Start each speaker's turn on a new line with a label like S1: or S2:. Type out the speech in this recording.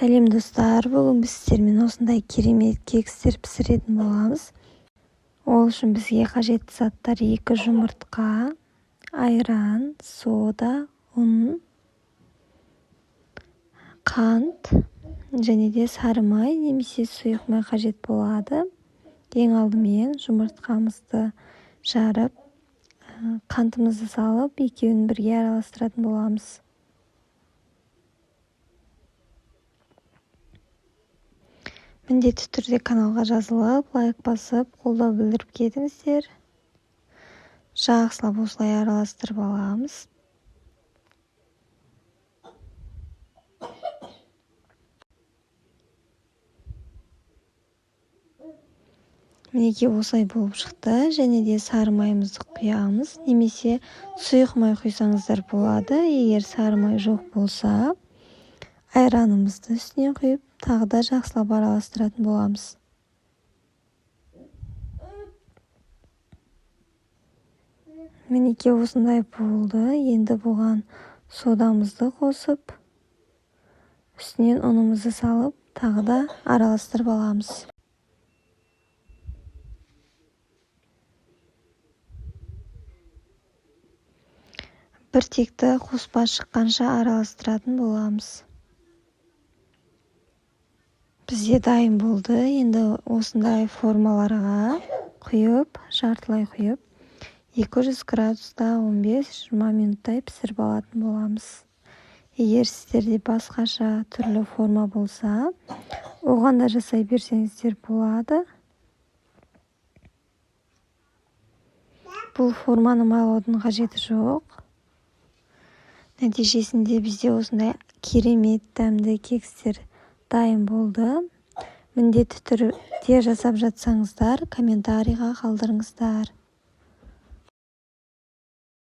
S1: Сәлем достар, бүгін біз сіздермен осындай керемет кекстер пісіретін боламыз. Ол үшін бізге қажетті заттар 2 жұмыртқа, айран, сода, ұн, қант және де сары май немесе сұйық май қажет болады. Ең алдымен жұмыртқамызды жарып, қантымызды салып, екеуін бірге араластыратын боламыз. Міндетті түрде каналға жазылып, лайк басып, қолдау білдіріп кетіңіздер. Жақсылап осылай араластырып аламыз. Мінекей осылай болып шықты. Және де сары майымызды құямыз. Немесе сұйық май құйсаңыздар болады. Егер сары май жоқ болса, айранымызды үстіне құйып, тағы да жақсылап араластыратын боламыз. Мінекей осындай болды. Енді бұған содамызды қосып, үстінен ұнымызды салып, тағы да араластырып аламыз. Бір текті қоспа шыққанша араластыратын боламыз. Бізде дайын болды. Енді осындай формаларға құйып, жартылай құйып, 200 градуста 15-20 минуттай пісіріп алатын боламыз. Егер сіздерде басқаша түрлі форма болса, оған да жасай берсеңіздер болады. Бұл форманы майлаудың қажеті жоқ. Нәтижесінде бізде осындай керемет дәмді кекстер дайын болды. Міндетті түрде жасап жатсаңыздар, комментарийға қалдырыңыздар.